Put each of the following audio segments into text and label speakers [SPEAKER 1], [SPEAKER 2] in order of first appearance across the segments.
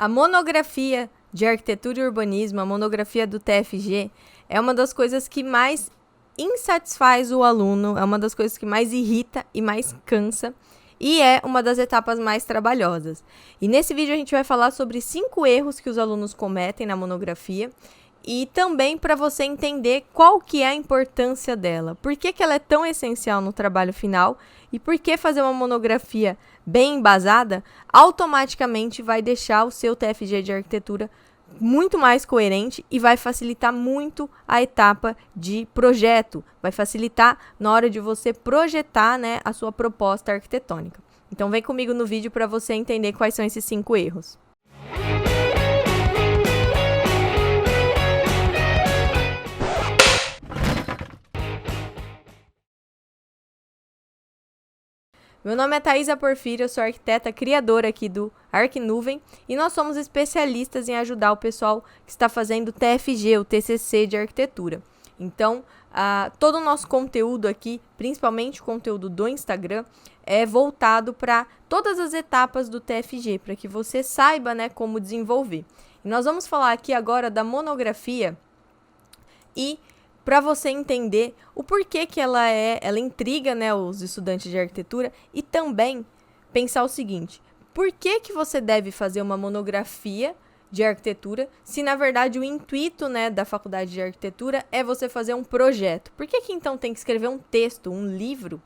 [SPEAKER 1] A monografia de arquitetura e urbanismo, a monografia do TFG, é uma das coisas que mais insatisfaz o aluno, é uma das coisas que mais irrita e mais cansa, e é uma das etapas mais trabalhosas. E nesse vídeo a gente vai falar sobre 5 erros que os alunos cometem na monografia, e também para você entender qual que é a importância dela, por que ela é tão essencial no trabalho final e por que fazer uma monografia bem embasada automaticamente vai deixar o seu TFG de arquitetura muito mais coerente e vai facilitar muito a etapa de projeto, vai facilitar na hora de você projetar, né, a sua proposta arquitetônica. Então vem comigo no vídeo para você entender quais são esses 5 erros. Meu nome é Thaisa Porfírio, eu sou arquiteta criadora aqui do Arquinuvem e nós somos especialistas em ajudar o pessoal que está fazendo o TFG, o TCC de arquitetura. Então, todo o nosso conteúdo aqui, principalmente o conteúdo do Instagram, é voltado para todas as etapas do TFG, para que você saiba, né, como desenvolver. E nós vamos falar aqui agora da monografia e para você entender o porquê que ela intriga, né, os estudantes de arquitetura e também pensar o seguinte, por que você deve fazer uma monografia de arquitetura se na verdade o intuito, né, da faculdade de arquitetura é você fazer um projeto? Por que então tem que escrever um texto, um livro,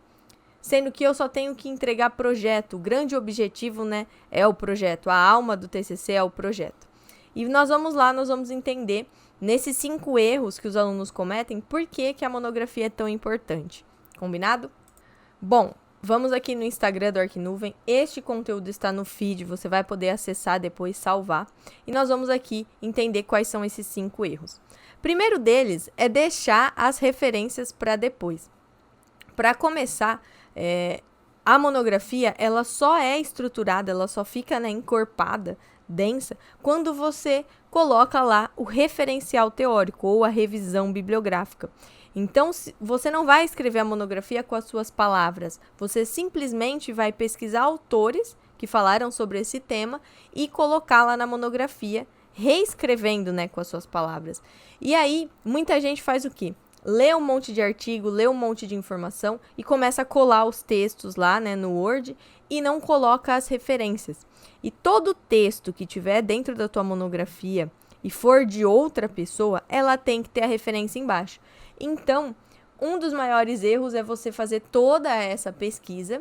[SPEAKER 1] sendo que eu só tenho que entregar projeto? O grande objetivo, né, é o projeto, a alma do TCC é o projeto. E nós vamos entender nesses 5 erros que os alunos cometem, por que a monografia é tão importante. Combinado? Bom, vamos aqui no Instagram do Arquinuvem. Este conteúdo está no feed, você vai poder acessar depois, salvar. E nós vamos aqui entender quais são esses 5 erros. Primeiro deles é deixar as referências para depois. Para começar, a monografia, ela só é estruturada, ela só fica, né, encorpada, densa, quando você coloca lá o referencial teórico ou a revisão bibliográfica. Então, você não vai escrever a monografia com as suas palavras, você simplesmente vai pesquisar autores que falaram sobre esse tema e colocar lá na monografia, reescrevendo, né, com as suas palavras. E aí, muita gente faz o quê? Lê um monte de artigo, lê um monte de informação e começa a colar os textos lá, né, no Word e não coloca as referências. E todo texto que tiver dentro da tua monografia e for de outra pessoa, ela tem que ter a referência embaixo. Então, um dos maiores erros é você fazer toda essa pesquisa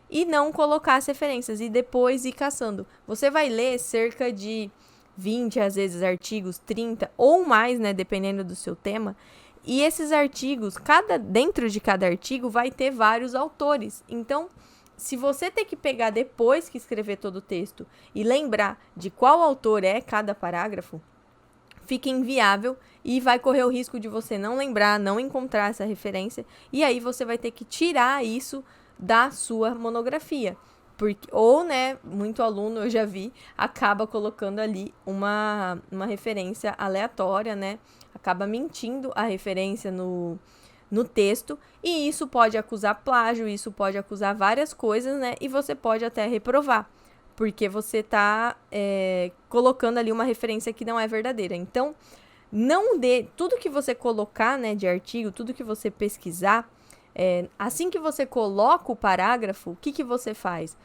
[SPEAKER 1] e não colocar as referências e depois ir caçando. Você vai ler cerca de 20, às vezes, artigos, 30 ou mais, né, dependendo do seu tema. E esses artigos, dentro de cada artigo vai ter vários autores. Então, se você ter que pegar depois que escrever todo o texto e lembrar de qual autor é cada parágrafo, fica inviável e vai correr o risco de você não lembrar, não encontrar essa referência, e aí você vai ter que tirar isso da sua monografia. Ou, né, muito aluno, eu já vi, acaba colocando ali uma referência aleatória, né, acaba mentindo a referência no texto, e isso pode acusar plágio, isso pode acusar várias coisas, né, e você pode até reprovar, porque você está colocando ali uma referência que não é verdadeira. Então, não dê, tudo que você colocar, né, de artigo, tudo que você pesquisar, assim que você coloca o parágrafo, o que você faz?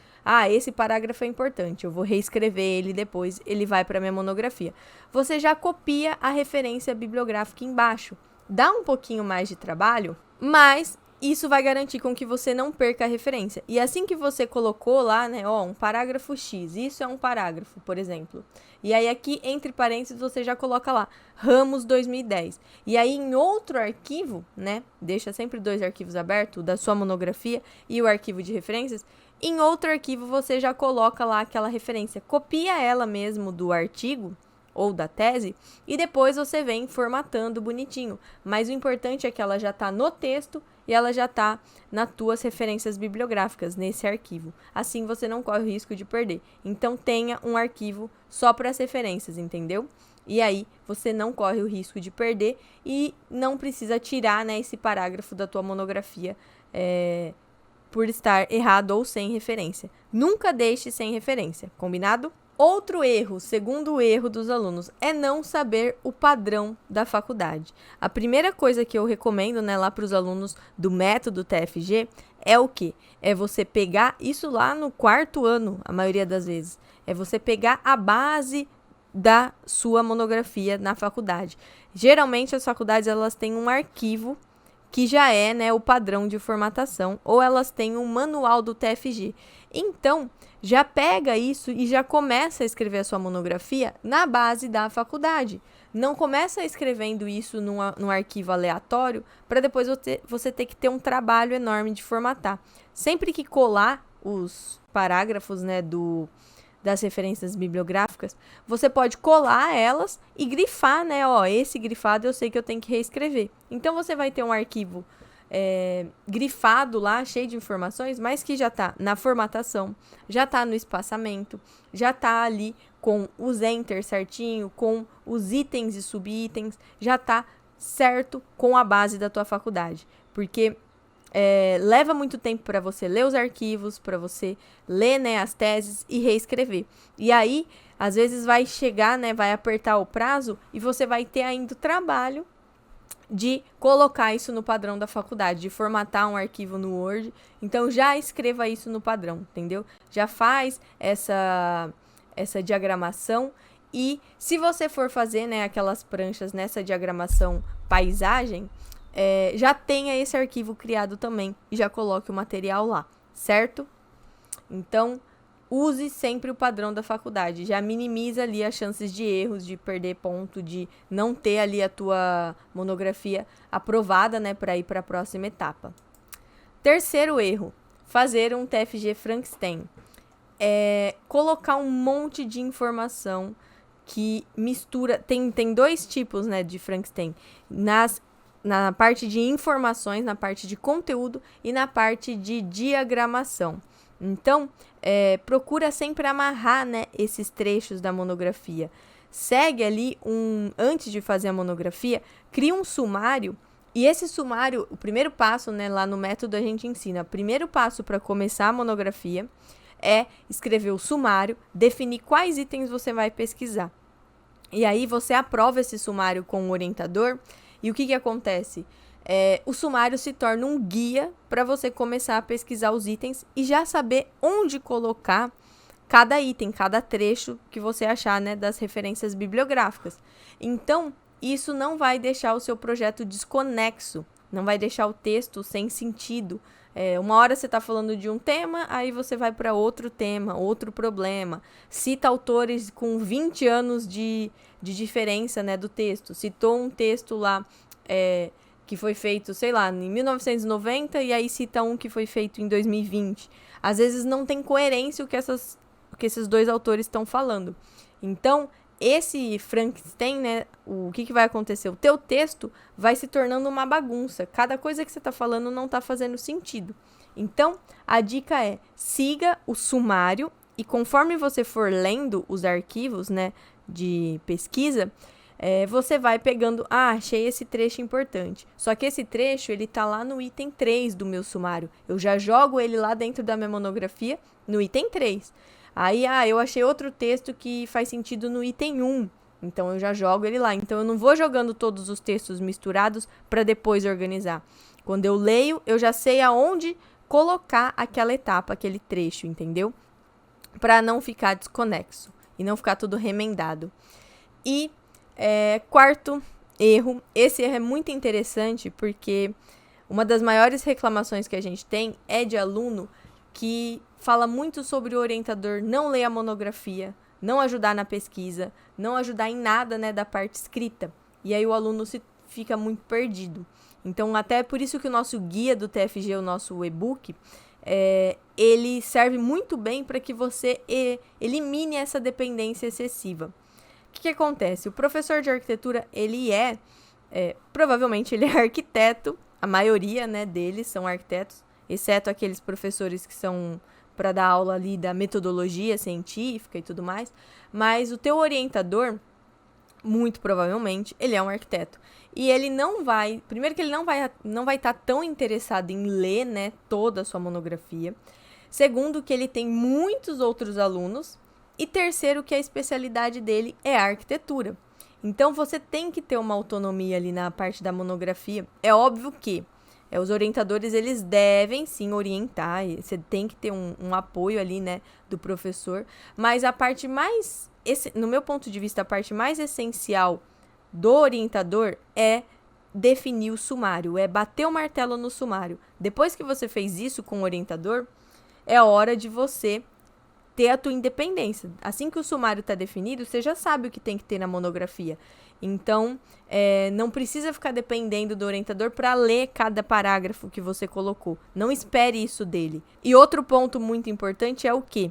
[SPEAKER 1] Esse parágrafo é importante, eu vou reescrever ele depois, ele vai para minha monografia. Você já copia a referência bibliográfica embaixo. Dá um pouquinho mais de trabalho, mas isso vai garantir com que você não perca a referência. E assim que você colocou lá, né, um parágrafo X, isso é um parágrafo, por exemplo. E aí aqui, entre parênteses, você já coloca lá, Ramos 2010. E aí em outro arquivo, né, deixa sempre 2 arquivos abertos, da sua monografia e o arquivo de referências. Em outro arquivo você já coloca lá aquela referência, copia ela mesmo do artigo ou da tese, e depois você vem formatando bonitinho. Mas o importante é que ela já está no texto e ela já está nas tuas referências bibliográficas, nesse arquivo. Assim você não corre o risco de perder. Então tenha um arquivo só para as referências, entendeu? E aí você não corre o risco de perder e não precisa tirar, né, esse parágrafo da tua monografia por estar errado ou sem referência. Nunca deixe sem referência, combinado? Outro erro, segundo erro dos alunos, é não saber o padrão da faculdade. A primeira coisa que eu recomendo, né, lá para os alunos do método TFG é o quê? É você pegar isso lá no 4º ano, a maioria das vezes. É você pegar a base da sua monografia na faculdade. Geralmente as faculdades elas têm um arquivo que já é, né, o padrão de formatação, ou elas têm um manual do TFG. Então, já pega isso e já começa a escrever a sua monografia na base da faculdade. Não começa escrevendo isso num arquivo aleatório para depois você ter que ter um trabalho enorme de formatar. Sempre que colar os parágrafos, né, das referências bibliográficas, você pode colar elas e grifar, né? Ó, esse grifado eu sei que eu tenho que reescrever. Então, você vai ter um arquivo grifado lá, cheio de informações, mas que já está na formatação, já está no espaçamento, já está ali com os enter certinho, com os itens e subitens, já está certo com a base da tua faculdade. Porque leva muito tempo para você ler os arquivos, para você ler, né, as teses e reescrever. E aí, às vezes vai chegar, né, vai apertar o prazo e você vai ter ainda o trabalho de colocar isso no padrão da faculdade, de formatar um arquivo no Word. Então, já escreva isso no padrão, entendeu? Já faz essa diagramação. E se você for fazer, né, aquelas pranchas nessa diagramação paisagem, já tenha esse arquivo criado também e já coloque o material lá, certo? Então, use sempre o padrão da faculdade, já minimiza ali as chances de erros, de perder ponto, de não ter ali a tua monografia aprovada, né, para ir para a próxima etapa. Terceiro erro, fazer um TFG Frankenstein. Colocar um monte de informação que mistura, tem 2 tipos, né, de Frankenstein, na parte de informações, na parte de conteúdo e na parte de diagramação. Então, procura sempre amarrar, né, esses trechos da monografia. Segue ali antes de fazer a monografia, cria um sumário. E esse sumário, o primeiro passo, né, lá no método a gente ensina, o primeiro passo para começar a monografia é escrever o sumário, definir quais itens você vai pesquisar. E aí você aprova esse sumário com o orientador. E o que acontece? O sumário se torna um guia para você começar a pesquisar os itens e já saber onde colocar cada item, cada trecho que você achar, né, das referências bibliográficas. Então, isso não vai deixar o seu projeto desconexo, não vai deixar o texto sem sentido. Uma hora você está falando de um tema, aí você vai para outro tema, outro problema. Cita autores com 20 anos de diferença, né, do texto. Citou um texto lá que foi feito, sei lá, em 1990 e aí cita um que foi feito em 2020. Às vezes não tem coerência o que esses 2 autores estão falando. Então, esse Frankenstein, né, o que vai acontecer? O teu texto vai se tornando uma bagunça. Cada coisa que você está falando não está fazendo sentido. Então, a dica é, siga o sumário e conforme você for lendo os arquivos, né, de pesquisa, você vai pegando, achei esse trecho importante. Só que esse trecho, ele tá lá no item 3 do meu sumário. Eu já jogo ele lá dentro da minha monografia, no item 3. Aí, eu achei outro texto que faz sentido no item 1. Então, eu já jogo ele lá. Então, eu não vou jogando todos os textos misturados para depois organizar. Quando eu leio, eu já sei aonde colocar aquela etapa, aquele trecho, entendeu? Para não ficar desconexo e não ficar tudo remendado. E quarto erro, esse erro é muito interessante porque uma das maiores reclamações que a gente tem é de aluno que fala muito sobre o orientador não ler a monografia, não ajudar na pesquisa, não ajudar em nada, né, da parte escrita. E aí o aluno fica muito perdido. Então, até por isso que o nosso guia do TFG, o nosso e-book, ele serve muito bem para que você elimine essa dependência excessiva. O que acontece? O professor de arquitetura, ele provavelmente ele é arquiteto, a maioria, né, deles são arquitetos, exceto aqueles professores que são para dar aula ali da metodologia científica e tudo mais, mas o teu orientador, muito provavelmente, ele é um arquiteto. E ele não vai, primeiro que ele não vai estar tão interessado em ler, né, toda a sua monografia. Segundo, que ele tem muitos outros alunos E terceiro, que a especialidade dele é a arquitetura. Então, você tem que ter uma autonomia ali na parte da monografia. É óbvio que os orientadores, eles devem sim orientar, você tem que ter um apoio ali, né, do professor, mas a parte mais, no meu ponto de vista, a parte mais essencial do orientador é definir o sumário, é bater o martelo no sumário. Depois que você fez isso com o orientador, é hora de você ter a tua independência. Assim que o sumário está definido, você já sabe o que tem que ter na monografia. Então, não precisa ficar dependendo do orientador para ler cada parágrafo que você colocou. Não espere isso dele. E outro ponto muito importante é o quê?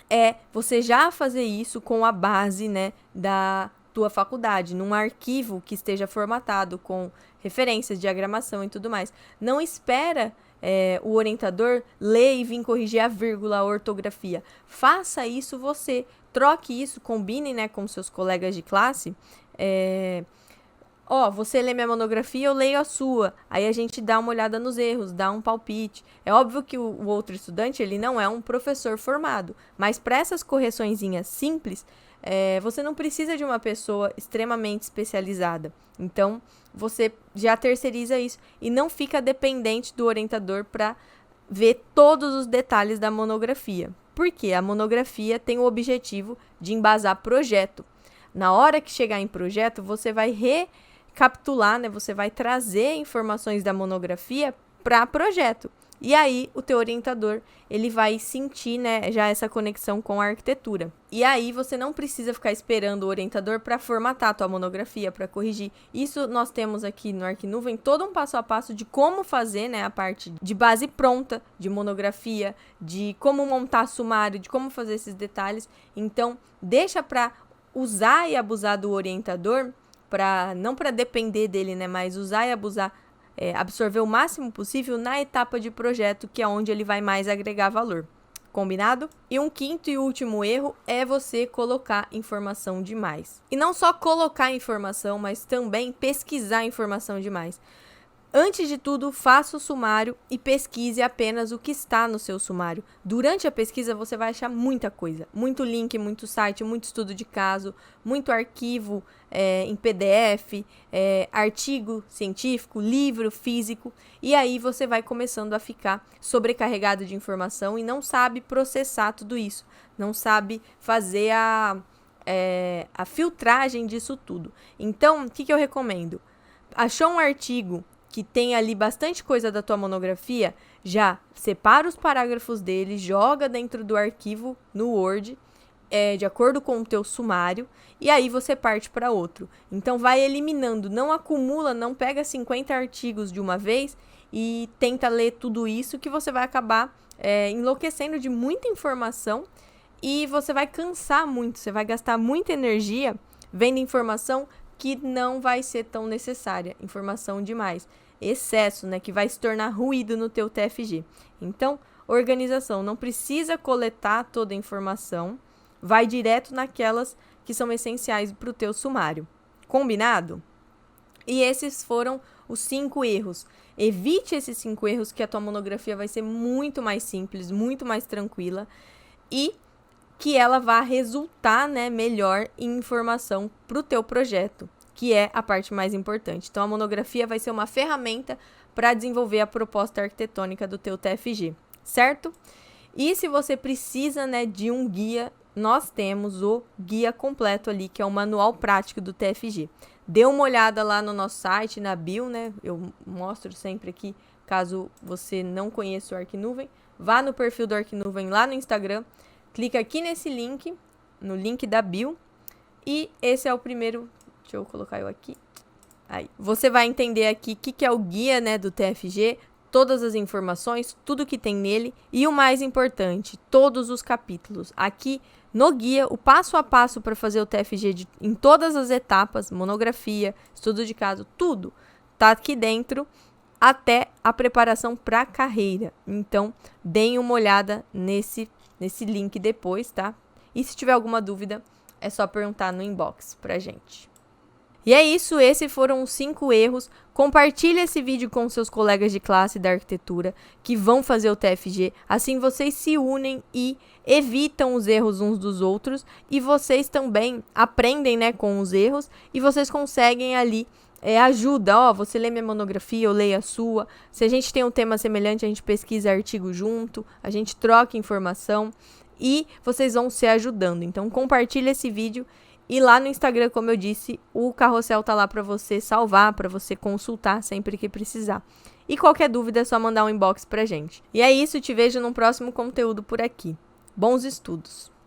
[SPEAKER 1] É você já fazer isso com a base, né, da tua faculdade, num arquivo que esteja formatado com referências, diagramação e tudo mais. Não espera o orientador ler e vir corrigir a vírgula, a ortografia. Faça isso você. Troque isso, combine, né, com seus colegas de classe. Você lê minha monografia, eu leio a sua. Aí a gente dá uma olhada nos erros, dá um palpite. É óbvio que o outro estudante, ele não é um professor formado. Mas para essas correçõezinhas simples, você não precisa de uma pessoa extremamente especializada. Então, você já terceiriza isso e não fica dependente do orientador para ver todos os detalhes da monografia. Porque a monografia tem o objetivo de embasar projeto. Na hora que chegar em projeto, você vai recapitular, né? Você vai trazer informações da monografia para projeto. E aí, o teu orientador, ele vai sentir, né, já essa conexão com a arquitetura. E aí, você não precisa ficar esperando o orientador para formatar a tua monografia, para corrigir. Isso nós temos aqui no Arquinuvem todo um passo a passo de como fazer, né, a parte de base pronta, de monografia, de como montar sumário, de como fazer esses detalhes. Então, deixa para usar e abusar do orientador, não para depender dele, né, mas usar e abusar, absorver o máximo possível na etapa de projeto, que é onde ele vai mais agregar valor. Combinado? E um quinto e último erro é você colocar informação demais. E não só colocar informação, mas também pesquisar informação demais. Antes de tudo, faça o sumário e pesquise apenas o que está no seu sumário. Durante a pesquisa, você vai achar muita coisa. Muito link, muito site, muito estudo de caso, muito arquivo em PDF, artigo científico, livro físico. E aí você vai começando a ficar sobrecarregado de informação e não sabe processar tudo isso. Não sabe fazer a filtragem disso tudo. Então, o que eu recomendo? Achou um artigo que tem ali bastante coisa da tua monografia, já separa os parágrafos dele, joga dentro do arquivo no Word, de acordo com o teu sumário, e aí você parte para outro. Então, vai eliminando, não acumula, não pega 50 artigos de uma vez e tenta ler tudo isso, que você vai acabar enlouquecendo de muita informação e você vai cansar muito, você vai gastar muita energia vendo informação que não vai ser tão necessária, informação demais, excesso, né, que vai se tornar ruído no teu TFG. Então, organização, não precisa coletar toda a informação, vai direto naquelas que são essenciais para o teu sumário. Combinado? E esses foram os 5 erros. Evite esses 5 erros, que a tua monografia vai ser muito mais simples, muito mais tranquila e que ela vai resultar, né, melhor em informação para o teu projeto, que é a parte mais importante. Então, a monografia vai ser uma ferramenta para desenvolver a proposta arquitetônica do teu TFG, certo? E se você precisa, né, de um guia, nós temos o guia completo ali, que é o manual prático do TFG. Dê uma olhada lá no nosso site, na bio, né? Eu mostro sempre aqui, caso você não conheça o Arquinuvem. Vá no perfil do Arquinuvem lá no Instagram, clica aqui nesse link, no link da bio, e esse é o primeiro. Deixa eu colocar eu aqui. Aí. Você vai entender aqui o que é o guia, né, do TFG, todas as informações, tudo que tem nele e o mais importante, todos os capítulos. Aqui no guia, o passo a passo para fazer o TFG em todas as etapas, monografia, estudo de caso, tudo tá aqui dentro, até a preparação para a carreira. Então, deem uma olhada nesse link depois, tá? E se tiver alguma dúvida, é só perguntar no inbox pra gente. E é isso, esses foram os 5 erros. Compartilhe esse vídeo com seus colegas de classe da arquitetura que vão fazer o TFG. Assim vocês se unem e evitam os erros uns dos outros. E vocês também aprendem, né, com os erros. E vocês conseguem ali ajuda. Ó, você lê minha monografia, eu leio a sua. Se a gente tem um tema semelhante, a gente pesquisa artigo junto. A gente troca informação. E vocês vão se ajudando. Então compartilhe esse vídeo. E lá no Instagram, como eu disse, o carrossel tá lá para você salvar, para você consultar sempre que precisar. E qualquer dúvida é só mandar um inbox pra gente. E é isso, te vejo no próximo conteúdo por aqui. Bons estudos!